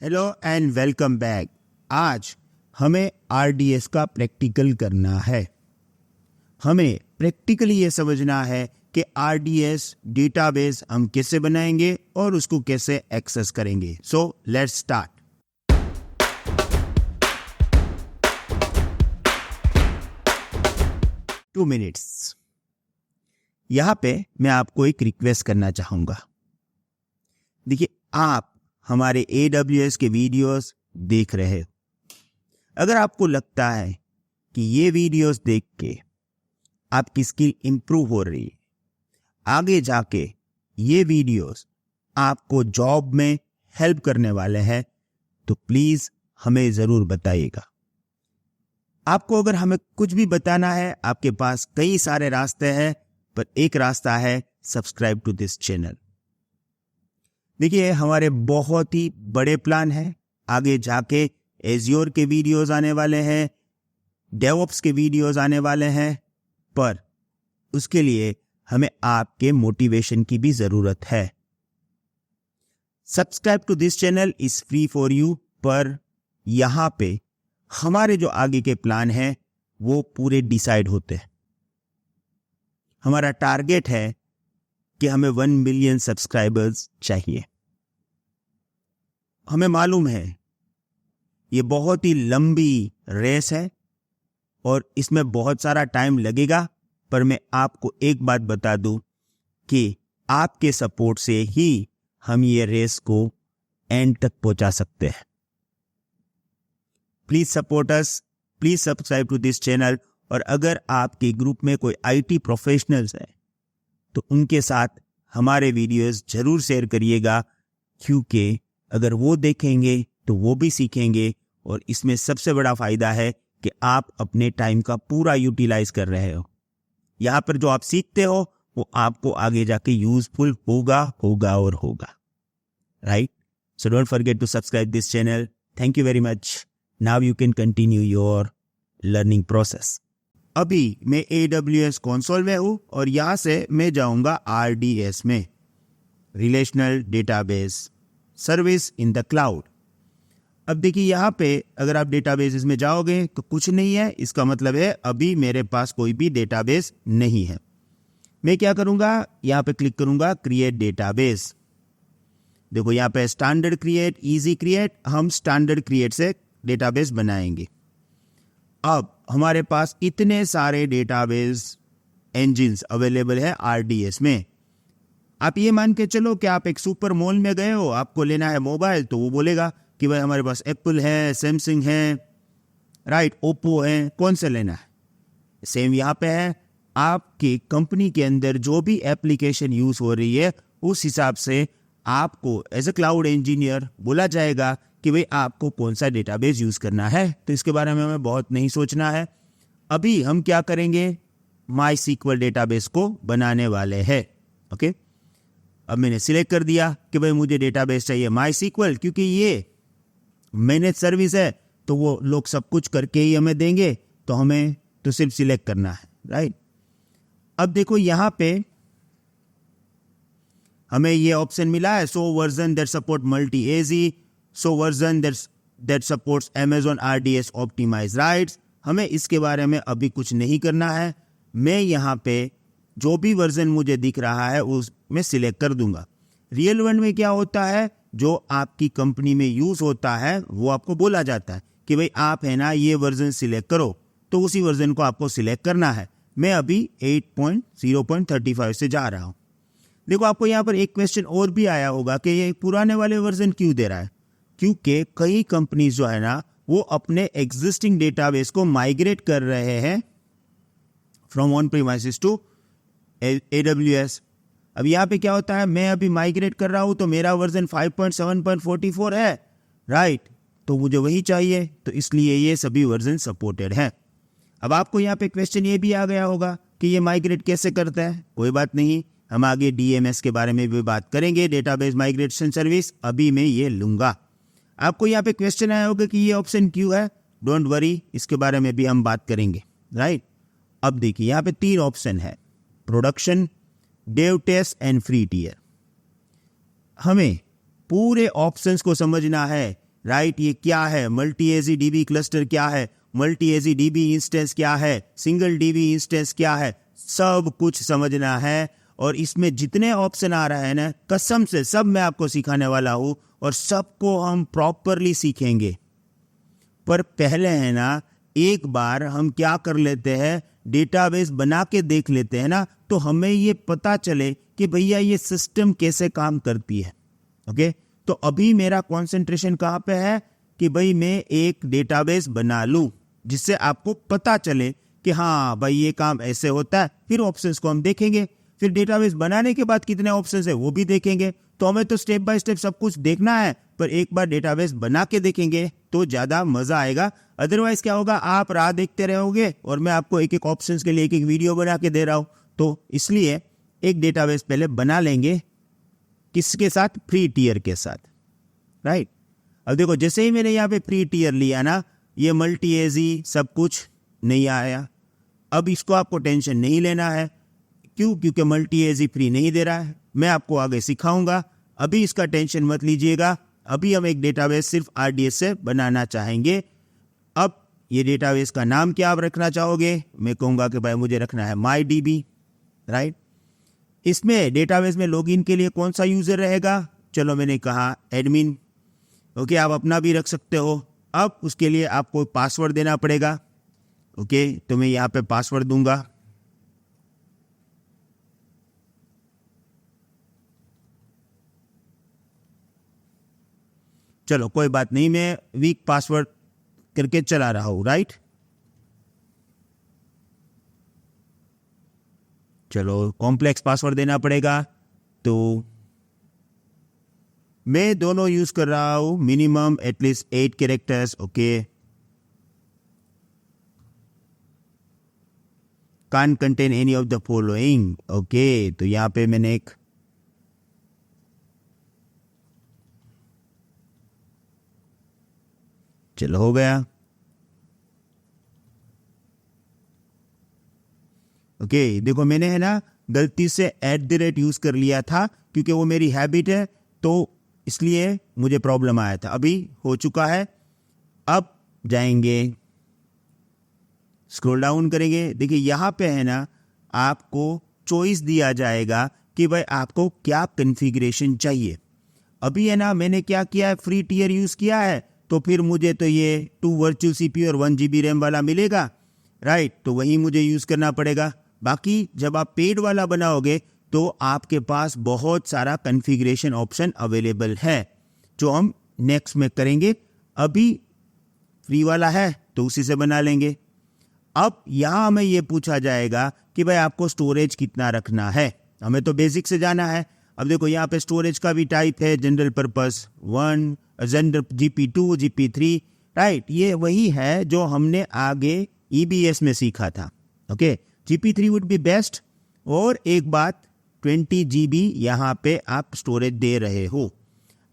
Hello and welcome back. आज हमें RDS का प्रैक्टिकल करना है। हमें प्रैक्टिकली ये समझना है कि आरडीएस डेटाबेस हम कैसे बनाएंगे और उसको कैसे एक्सेस करेंगे। So let's start. Two minutes. यहाँ पे मैं आपको एक रिक्वेस्ट करना चाहूँगा। देखिए, आप हमारे AWS के वीडियोस देख रहे हो। अगर आपको लगता है कि ये वीडियोस देख के आपकी स्किल इंप्रूव हो रही है, आगे जाके ये वीडियोस आपको जॉब में हेल्प करने वाले हैं, तो प्लीज हमें जरूर बताइएगा। आपको अगर हमें कुछ भी बताना है, आपके पास कई सारे रास्ते हैं, पर एक रास्ता है सब्सक्राइब टू दिस चैनल। देखिए, हमारे बहुत ही बड़े प्लान हैं। आगे जाके एज्योर के वीडियोस आने वाले हैं, डेवऑप्स के वीडियोस आने वाले हैं, पर उसके लिए हमें आपके मोटिवेशन की भी जरूरत है। Subscribe to this channel is free for you, पर यहां पे हमारे जो आगे के प्लान हैं वो पूरे डिसाइड होते हैं। हमारा टारगेट है कि हमें 1 मिलियन सब्सक्राइबर्स चाहिए। हमें मालूम है ये बहुत ही लंबी रेस है और इसमें बहुत सारा टाइम लगेगा, पर मैं आपको एक बात बता दूं कि आपके सपोर्ट से ही हम ये रेस को एंड तक पहुंचा सकते हैं। Please support us, please subscribe to this channel. और अगर आपके ग्रुप में कोई आईटी प्रोफेशनल्स हैं तो उनके साथ हमारे वीडियोस जरूर शेयर करिएगा, क्योंकि अगर वो देखेंगे तो वो भी सीखेंगे। और इसमें सबसे बड़ा फायदा है कि आप अपने टाइम का पूरा यूटिलाइज कर रहे हो। यहाँ पर जो आप सीखते हो वो आपको आगे जाके यूजफुल होगा। Right? So don't forget to subscribe this channel. Thank you very much. Now you can continue your learning process. अभी मैं AWS कंसोल में हूं और यहां से मैं जाऊंगा RDS में, relational database service in the cloud. अब देखिए, यहां पे अगर आप डेटाबेसेस में जाओगे तो कुछ नहीं है। इसका मतलब है अभी मेरे पास कोई भी डेटाबेस नहीं है। मैं क्या करूंगा, यहां पे क्लिक करूंगा क्रिएट डेटाबेस। देखो, यहां पे स्टैंडर्ड क्रिएट, इजी क्रिएट। हम स्टैंडर्ड क्रिएट से डेटाबेस बनाएंगे। अब हमारे पास इतने सारे डेटाबेस इंजिन्स अवेलेबल है RDS में। आप ये मान के चलो कि आप एक सुपर मॉल में गए हो, आपको लेना है मोबाइल, तो वो बोलेगा कि भाई हमारे पास एप्पल है, सैमसंग है, राइट, ओप्पो है, कौन सा लेना है। सेम यहाँ पे है। आपकी कंपनी के अंदर जो भी एप्लीकेशन यूज हो रही है, उस हिसाब से आपको एज ए क्लाउड इंजीनियर बोला जाएगा कि भाई आपको कौन सा डेटाबेस यूज करना है। तो इसके बारे में हमें बहुत नहीं सोचना है। अभी हम क्या करेंगे, MySQL डेटाबेस को बनाने वाले हैं। ओके, अब मैंने सिलेक्ट कर दिया कि भाई मुझे डेटाबेस चाहिए MySQL, क्योंकि ये मैनेज सर्विस है, तो वो लोग सब कुछ करके ही हमें देंगे, तो हमें तो सिर्फ सिलेक्ट करना है। राइट? अब देखो, यहां पे हमें ये ऑप्शन मिला है, so version that support multi AZ, so version that supports Amazon RDS optimize writes. हमें इसके बारे में अभी कुछ नहीं करना है। मैं यहाँ पे जो भी वर्जन मुझे दिख रहा है उसमें सिलेक्ट कर दूंगा। रियल वर्ल्ड में क्या होता है, जो आपकी कंपनी में यूज होता है वो आपको बोला जाता है कि भाई आप है ना ये वर्जन सिलेक्ट करो, तो उसी वर्जन को आपको सिलेक्ट करना है। मैं अभी 8.0.35 से जा रहा हूं। देखो, आपको यहाँ पर एक क्वेश्चन और भी आया होगा कि ये पुराने वाले वर्जन क्यों दे रहा है। क्योंकि कई कंपनीज जो है ना, वो अपने एग्जिस्टिंग डेटाबेस को माइग्रेट कर रहे हैं from on premises to AWS। अब यहाँ पे क्या होता है, मैं अभी माइग्रेट कर रहा हूं तो मेरा वर्जन 5.7.44 है, राइट, तो मुझे वही चाहिए, तो इसलिए ये सभी वर्जन सपोर्टेड है। अब आपको यहाँ पे क्वेश्चन ये भी आ गया होगा कि ये माइग्रेट कैसे करता है। कोई बात नहीं, हम आगे DMS के बारे में भी बात करेंगे, डेटाबेस माइग्रेशन सर्विस। अभी मैं ये लूंगा। आपको यहाँ पे क्वेश्चन आया होगा कि ये ऑप्शन क्यों है। डोंट वरी, इसके बारे में भी हम बात करेंगे। राइट? अब देखिए, यहाँ पे 3 ऑप्शन है, production, dev test and free tier. हमें पूरे ऑप्शंस को समझना है राइट। ये क्या है, मल्टी एजी डीबी क्लस्टर क्या है, मल्टी एजी डीबी इंस्टेंस क्या है, सिंगल डीबी इंस्टेंस क्या है, सब कुछ समझना है। और इसमें जितने ऑप्शन आ रहा है ना, कसम से सब मैं आपको सिखाने वाला हूँ और सबको हम प्रॉपरली सीखेंगे। पर पहले है ना, एक बार हम क्या कर लेते हैं, डेटाबेस बना के देख लेते हैं ना, तो हमें ये पता चले कि भैया ये सिस्टम कैसे काम करती है। ओके, तो अभी मेरा कंसंट्रेशन कहाँ पे है कि भाई मैं एक डेटाबेस बना लूँ जिससे आपको पता चले कि हाँ भाई ये काम ऐसे होता है। फिर ऑप्शंस को हम देखेंगे, फिर डेटाबेस बनाने के बाद कितने ऑप्शंस है वो भी देखेंगे। तो हमें तो स्टेप बाय स्टेप सब कुछ देखना है, पर एक बार डेटाबेस बना के देखेंगे तो ज़्यादा मज़ा आएगा। अदरवाइज क्या होगा, आप राह देखते रहोगे और मैं आपको एक एक ऑप्शंस के लिए एक एक वीडियो बना के दे रहा हूँ। तो इसलिए एक डेटाबेस पहले बना लेंगे, किसके साथ, फ्री टियर के साथ, राइट। अब देखो जैसे ही मैंने यहाँ पे फ्री टियर लिया ना, ये मल्टी एजी सब कुछ नहीं आया। अब इसको आपको टेंशन नहीं लेना है, क्यों, क्योंकि मल्टी एजी फ्री नहीं दे रहा है। मैं आपको आगे सिखाऊंगा, अभी इसका टेंशन मत लीजिएगा। अभी हम एक डेटाबेस सिर्फ आरडीएस से बनाना चाहेंगे। अब ये डेटाबेस का नाम क्या आप रखना चाहोगे, मैं कहूँगा कि भाई मुझे रखना है माई डीबी, राइट। इसमें डेटाबेस में लॉगिन के लिए कौन सा यूज़र रहेगा, चलो मैंने कहा एडमिन। ओके, आप अपना भी रख सकते हो। अब उसके लिए आपको पासवर्ड देना पड़ेगा। ओके, तो मैं यहाँ पे पासवर्ड दूंगा। चलो कोई बात नहीं, मैं वीक पासवर्ड करके चला रहा हूँ, राइट। चलो कॉम्प्लेक्स पासवर्ड देना पड़ेगा, तो मैं दोनों यूज कर रहा हूँ, minimum at least 8 characters. Okay, can contain any of the following. Okay, तो यहाँ पे मैंने एक चलो हो गया। ओके, देखो मैंने है ना गलती से @ यूज कर लिया था, क्योंकि वो मेरी हैबिट है, तो इसलिए मुझे प्रॉब्लम आया था। अभी हो चुका है। अब जाएंगे, स्क्रॉल डाउन करेंगे, देखिए यहाँ पे है ना आपको चॉइस दिया जाएगा कि भाई आपको क्या कॉन्फ़िगरेशन चाहिए। अभी है ना मैंने क्या किया है, फ्री टियर यूज़ किया है, तो फिर मुझे तो ये 2 वर्चुअल CPU और 1 GB रैम वाला मिलेगा, राइट। तो वही मुझे यूज़ करना पड़ेगा। बाकी जब आप पेड वाला बनाओगे तो आपके पास बहुत सारा कॉन्फ़िगरेशन ऑप्शन अवेलेबल है, जो हम नेक्स्ट में करेंगे। अभी फ्री वाला है तो उसी से बना लेंगे। अब यहाँ हमें ये पूछा जाएगा कि भाई आपको स्टोरेज कितना रखना है, हमें तो बेसिक से जाना है। अब देखो यहाँ पे स्टोरेज का भी टाइप है, general purpose 1, general GP2, GP3, right. ये वही है जो हमने आगे EBS में सीखा था। Okay, GP3 would be best. और एक बात, 20 GB यहाँ पे आप स्टोरेज दे रहे हो।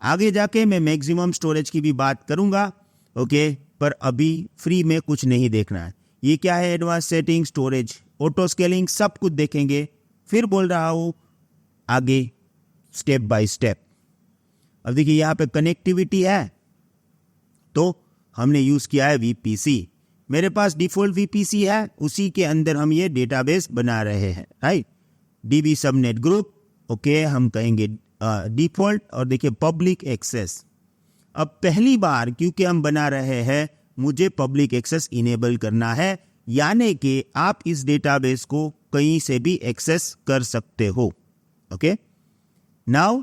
आगे जाके मैं मैक्सिमम स्टोरेज की भी बात करूँगा। ओके, पर अभी फ्री में कुछ नहीं देखना है। ये क्या है, advance setting, storage, auto scaling, सब कुछ देखेंगे। फिर बोल रहा हूँ आगे स्टेप बाय स्टेप। अब देखिए यहाँ पे कनेक्टिविटी है, तो हमने यूज़ किया है VPC। मेरे पास डिफ़ॉल्ट VPC है, उसी के अंदर हम ये डेटाबेस बना रहे हैं, right. DB subnet group, okay, हम कहेंगे डिफ़ॉल्ट। और देखिए पब्लिक एक्सेस। अब पहली बार क्योंकि हम बना रहे हैं, मुझे पब्लिक एक्सेस इनेबल करना है, यानी कि आप इस डेटाबेस को कहीं से भी एक्सेस कर सकते हो। Okay, now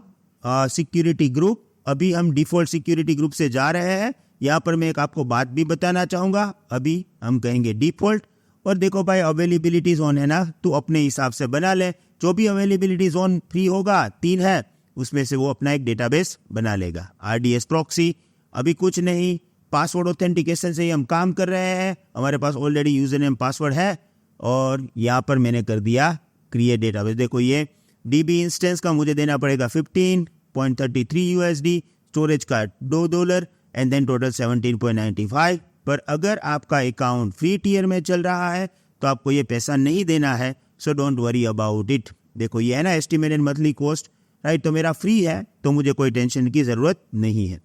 security group. अभी हम डिफ़ॉल्ट सिक्योरिटी ग्रुप से जा रहे हैं। यहाँ पर मैं एक आपको बात भी बताना चाहूँगा। अभी हम कहेंगे डिफ़ॉल्ट, और देखो भाई अवेलेबिलिटी जोन है ना, तो अपने हिसाब से बना ले। जो भी अवेलेबिलिटी जोन फ्री होगा, 3 है, उसमें से वो अपना एक डेटाबेस बना लेगा। RDS प्रॉक्सी, अभी कुछ नहीं, पासवर्ड ऑथेंटिकेशन से ही हम काम कर रहे हैं। हमारे पास ऑलरेडी यूजर नेम पासवर्ड है, और यहाँ पर मैंने कर दिया क्रिएट डेटाबेस। देखो ये DB इंस्टेंस का मुझे देना पड़ेगा 15.33 USD, स्टोरेज का $2 एंड देन टोटल 17.95। पर अगर आपका अकाउंट फ्री टियर में चल रहा है तो आपको ये पैसा नहीं देना है, so don't worry about it. देखो ये है ना एस्टिमेटेड मंथली कॉस्ट, राइट। तो मेरा फ्री है, तो मुझे कोई टेंशन की ज़रूरत नहीं है।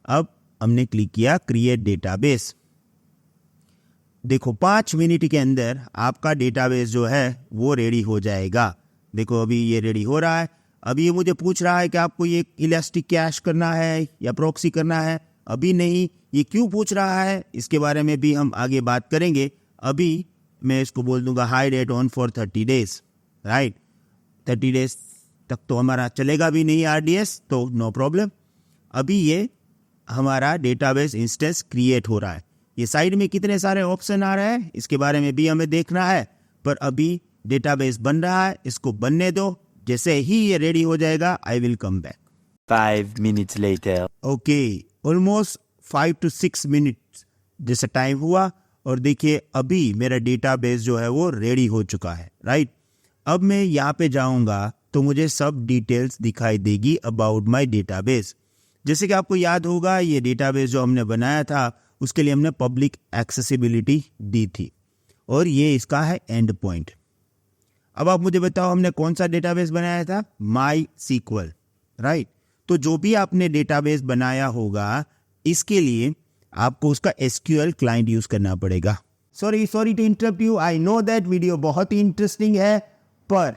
अब हमने क्लिक किया क्रिएट डेटाबेस। देखो 5 मिनट के अंदर आपका डेटाबेस जो है वो रेडी हो जाएगा। देखो अभी ये रेडी हो रहा है। अभी ये मुझे पूछ रहा है कि आपको ये इलास्टिक कैश करना है या प्रॉक्सी करना है। अभी नहीं। ये क्यों पूछ रहा है इसके बारे में भी हम आगे बात करेंगे। अभी मैं इसको बोल दूंगा hide it on for 30 days, right. 30 days तक तो हमारा चलेगा भी नहीं RDS, तो नो प्रॉब्लम। अभी ये हमारा डेटाबेस इंस्टेंस क्रिएट हो रहा है। ये साइड में कितने सारे ऑप्शन आ रहे हैं इसके बारे में भी हमें देखना है, पर अभी डेटाबेस बन रहा है, इसको बनने दो। जैसे ही ये रेडी हो जाएगा I will come back. 5 minutes later. Okay, almost 5 to 6 minutes जैसा टाइम हुआ और देखिए अभी मेरा डेटाबेस जो है वो रेडी हो चुका है, राइट। अब मैं यहाँ पे जाऊँगा तो मुझे सब डिटेल्स दिखाई देगी अबाउट माय डेटाबेस। जैसे कि आपको याद होगा ये डेटाबेस जो हमने बनाया था उसके लिए हमने पब्लिक एक्सेसिबिलिटी दी थी और ये इसका है एंड पॉइंट। अब आप मुझे बताओ हमने कौन सा डेटाबेस बनाया था? MySQL, right. तो जो भी आपने डेटाबेस बनाया होगा इसके लिए आपको उसका SQL क्लाइंट यूज करना पड़ेगा। Sorry to interrupt you, I know that video बहुत ही इंटरेस्टिंग है, पर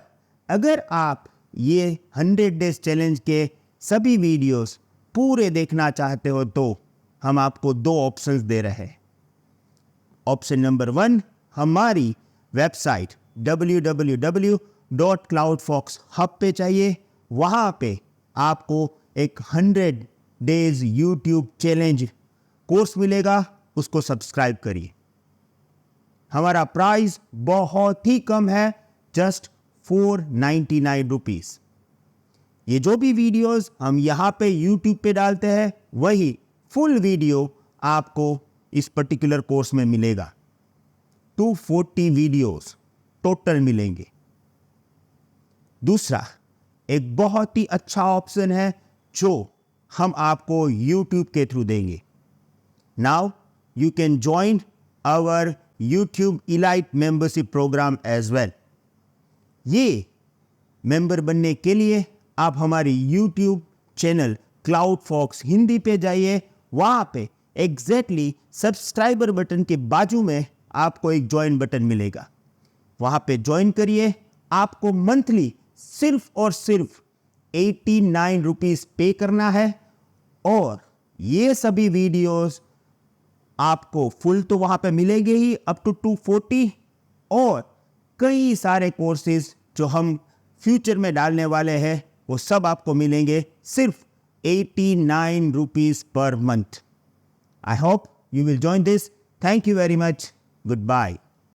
अगर आप ये 100 डेज चैलेंज के सभी वीडियोस पूरे देखना चाहते हो तो हम आपको 2 ऑप्शंस दे रहे हैं। ऑप्शन नंबर 1, हमारी वेबसाइट www.cloudfox hub पे चाहिए। वहाँ पे आपको एक 100 डेज यूट्यूब चैलेंज कोर्स मिलेगा, उसको सब्सक्राइब करिए। हमारा प्राइस बहुत ही कम है, जस्ट 499 रुपीज़। ये जो भी वीडियोस हम यहाँ पे यूट्यूब पे डालते हैं वही फुल वीडियो आपको इस पर्टिकुलर कोर्स में मिलेगा। 240 वीडियोस टोटल मिलेंगे। दूसरा एक बहुत ही अच्छा ऑप्शन है जो हम आपको YouTube के थ्रू देंगे। Now you can join our YouTube Elite membership program as well. ये मेंबर बनने के लिए आप हमारी YouTube चैनल CloudFox हिंदी पे जाइए। वहाँ पे एग्जैक्टली सब्सक्राइबर बटन के बाजू में आपको एक ज्वाइन बटन मिलेगा। वहाँ पे ज्वाइन करिए। आपको मंथली सिर्फ और सिर्फ 89 रुपीज़ पे करना है और ये सभी वीडियोस आपको फुल तो वहाँ पे मिलेंगे ही अप टू 240, और कई सारे कोर्सेज जो हम फ्यूचर में डालने वाले हैं वो सब आपको मिलेंगे सिर्फ 89 rupees per month. I hope you will join this. Thank you very much. Goodbye.